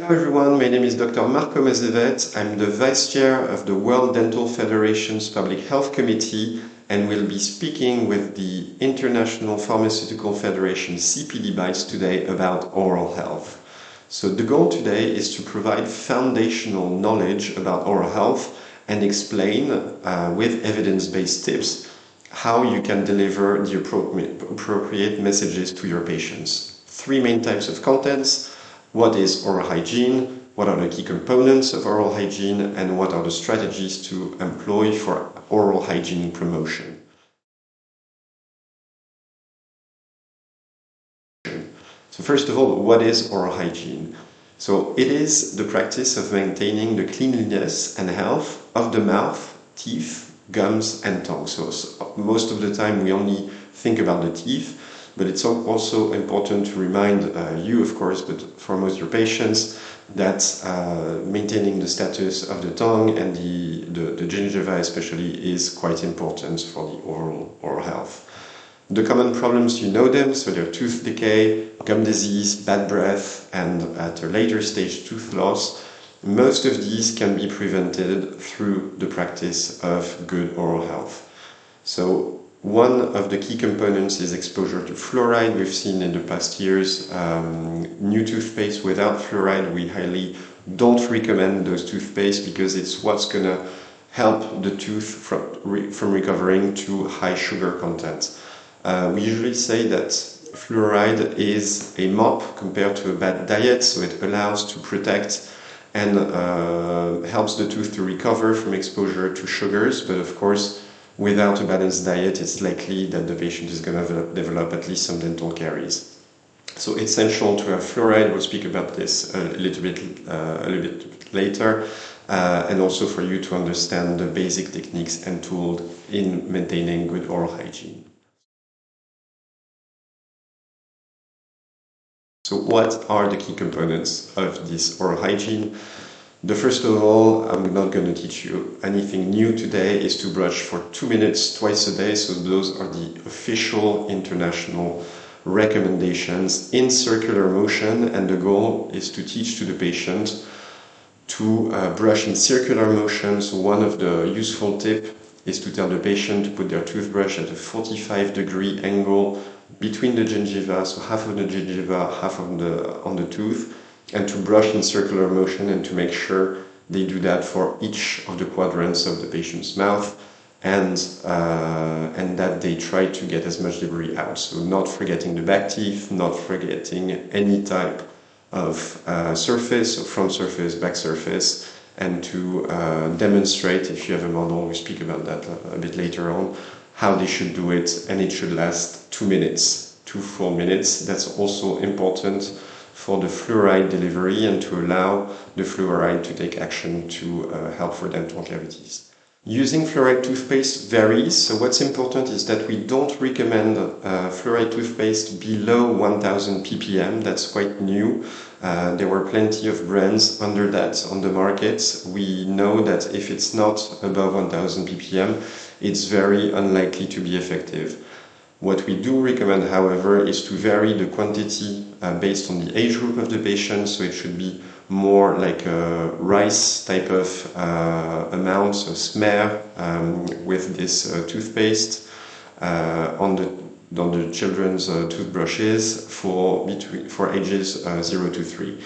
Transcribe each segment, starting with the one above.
Hello everyone, my name is Dr. Marco Mazevet. I'm the Vice Chair of the World Dental Federation's Public Health Committee and will be speaking with the International Pharmaceutical Federation CPD Bite today about oral health. So the goal today is to provide foundational knowledge about oral health and explain with evidence-based tips how you can deliver the appropriate messages to your patients. Three main types of contents. What is oral hygiene? What are the key components of oral hygiene? And what are the strategies to employ for oral hygiene promotion? So first of all, what is oral hygiene? So it is the practice of maintaining the cleanliness and health of the mouth, teeth, gums and tongue. So most of the time we only think about the teeth, but it's also important to remind you, of course, but for most of your patients, that maintaining the status of the tongue and the gingiva especially is quite important for the oral health. The common problems, you know them, so they're tooth decay, gum disease, bad breath, and at a later stage tooth loss. Most of these can be prevented through the practice of good oral health. So one of the key components is exposure to fluoride. We've seen in the past years new toothpaste without fluoride. We highly don't recommend those toothpaste because it's what's going to help the tooth from recovering to high sugar content. We usually say that fluoride is a mop compared to a bad diet, so it allows to protect and helps the tooth to recover from exposure to sugars, but of course without a balanced diet, it's likely that the patient is going to develop at least some dental caries. So it's essential to have fluoride. We'll speak about this a little bit later, and also for you to understand the basic techniques and tools in maintaining good oral hygiene. So what are the key components of this oral hygiene? The first of all, I'm not going to teach you anything new today, is to brush for 2 minutes twice a day. So those are the official international recommendations in circular motion, and the goal is to teach to the patient to brush in circular motion. So one of the useful tips is to tell the patient to put their toothbrush at a 45-degree angle between the gingiva, so half of the gingiva, half on the tooth, and to brush in circular motion and to make sure they do that for each of the quadrants of the patient's mouth, and that they try to get as much debris out. So not forgetting the back teeth, not forgetting any type of surface, so front surface, back surface, and to demonstrate, if you have a model, we speak about that a bit later on, how they should do it, and it should last 2 minutes, 2 full minutes. That's also important for the fluoride delivery and to allow the fluoride to take action to help for dental cavities. Using fluoride toothpaste varies, so what's important is that we don't recommend fluoride toothpaste below 1000 ppm. That's quite new. There were plenty of brands under that on the market. We know that if it's not above 1000 ppm, it's very unlikely to be effective. What we do recommend, however, is to vary the quantity based on the age group of the patient, so it should be more like a rice type of amount, so smear with this toothpaste on the children's toothbrushes for ages 0 to 3.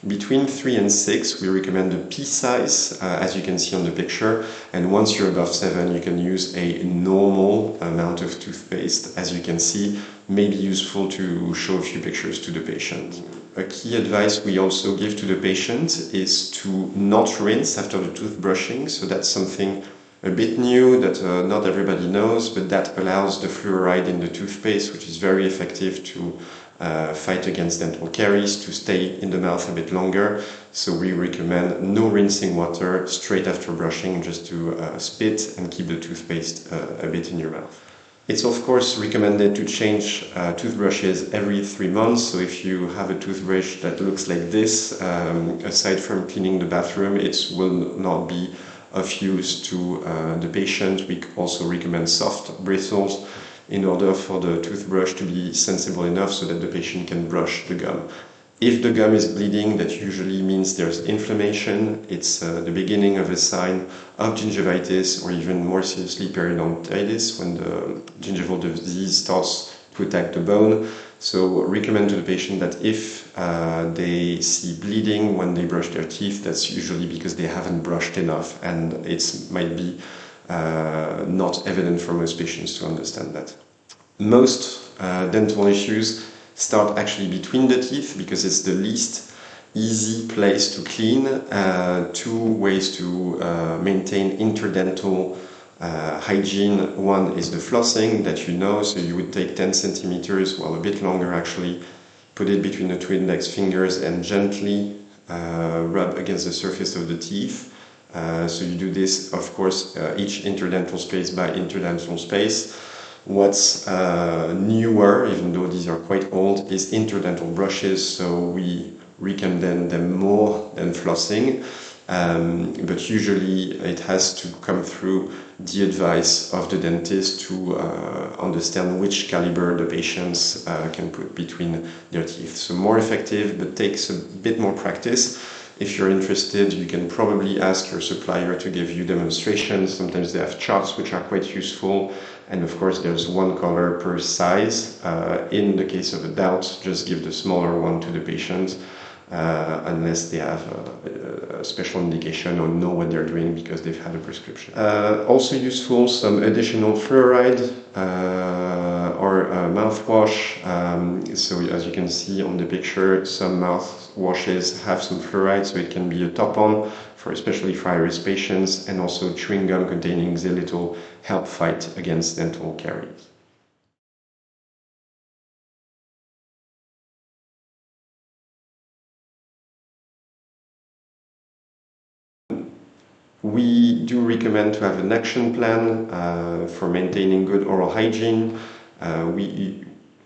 Between 3 and 6, we recommend a pea size, as you can see on the picture, and once you're above 7, you can use a normal amount of toothpaste. As you can see, may be useful to show a few pictures to the patient. A key advice we also give to the patient is to not rinse after the toothbrushing, so that's something a bit new that not everybody knows, but that allows the fluoride in the toothpaste, which is very effective to fight against dental caries, to stay in the mouth a bit longer. So we recommend no rinsing water straight after brushing, just to spit and keep the toothpaste a bit in your mouth. It's of course recommended to change toothbrushes every 3 months. So if you have a toothbrush that looks like this, aside from cleaning the bathroom, it will not be of use to the patient. We also recommend soft bristles in order for the toothbrush to be sensible enough so that the patient can brush the gum. If the gum is bleeding, that usually means there's inflammation. It's the beginning of a sign of gingivitis, or even more seriously periodontitis, when the gingival disease starts to attack the bone. So recommend to the patient that if they see bleeding when they brush their teeth, that's usually because they haven't brushed enough, and it might be not evident for most patients to understand that. Most dental issues start actually between the teeth, because it's the least easy place to clean. Two ways to maintain interdental hygiene. One is the flossing that you know, so you would take 10 centimeters, well, a bit longer actually, put it between the two index fingers and gently rub against the surface of the teeth. So you do this, of course, each interdental space by interdental space. What's newer, even though these are quite old, is interdental brushes, so we recommend them more than flossing, but usually it has to come through the advice of the dentist to understand which caliber the patients can put between their teeth. So more effective, but takes a bit more practice. If you're interested, you can probably ask your supplier to give you demonstrations. Sometimes they have charts which are quite useful. And of course, there's one color per size. In the case of a doubt, just give the smaller one to the patient, unless they have a special indication or know what they're doing because they've had a prescription. Also useful, some additional fluoride or mouthwash. So as you can see on the picture, some mouthwashes have some fluoride, so it can be a top-on for especially for high-risk patients, and also chewing gum containing xylitol help fight against dental caries. We do recommend to have an action plan for maintaining good oral hygiene.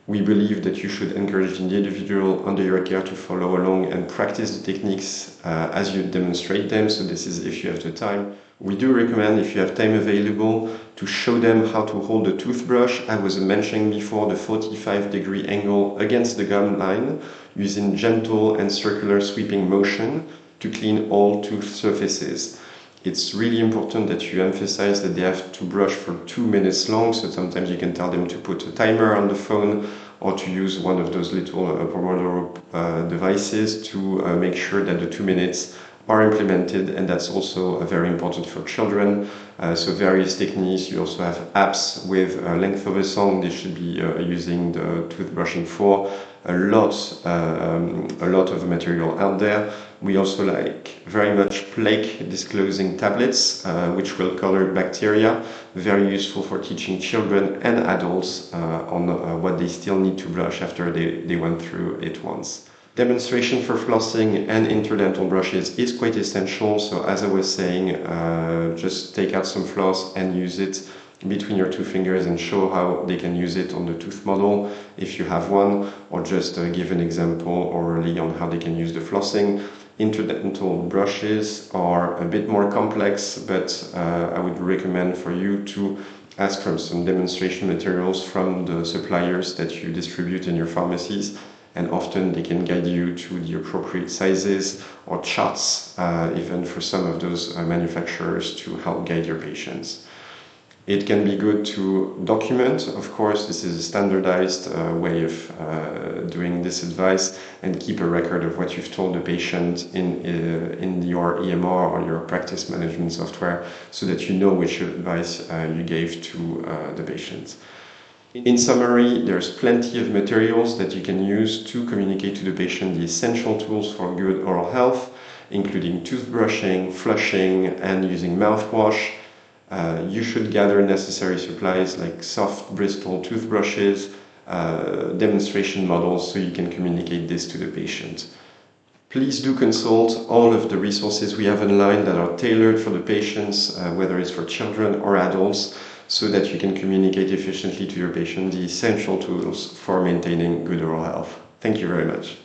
We believe that you should encourage the individual under your care to follow along and practice the techniques as you demonstrate them. So this is if you have the time. We do recommend, if you have time available, to show them how to hold a toothbrush. I was mentioning before the 45-degree angle against the gum line, using gentle and circular sweeping motion to clean all tooth surfaces. It's really important that you emphasize that they have to brush for 2 minutes long, so sometimes you can tell them to put a timer on the phone or to use one of those little Pomodoro devices to make sure that the 2 minutes are implemented, and that's also very important for children. So various techniques. You also have apps with length of a song they should be using the toothbrushing for. A lot of material out there. We also like very much plaque disclosing tablets, which will color bacteria. Very useful for teaching children and adults on what they still need to brush after they went through it once. Demonstration for flossing and interdental brushes is quite essential. So as I was saying, just take out some floss and use it between your two fingers and show how they can use it on the tooth model if you have one, or just give an example orally on how they can use the flossing. Interdental brushes are a bit more complex, but I would recommend for you to ask for some demonstration materials from the suppliers that you distribute in your pharmacies, and often they can guide you to the appropriate sizes or charts, even for some of those manufacturers, to help guide your patients. It can be good to document. Of course, this is a standardized way of doing this advice, and keep a record of what you've told the patient in your EMR or your practice management software, so that you know which advice you gave to the patient. In summary, there's plenty of materials that you can use to communicate to the patient the essential tools for good oral health, including toothbrushing, flushing, and using mouthwash. You should gather necessary supplies like soft Bristol toothbrushes, demonstration models, so you can communicate this to the patient. Please do consult all of the resources we have online that are tailored for the patients, whether it's for children or adults, so that you can communicate efficiently to your patient the essential tools for maintaining good oral health. Thank you very much.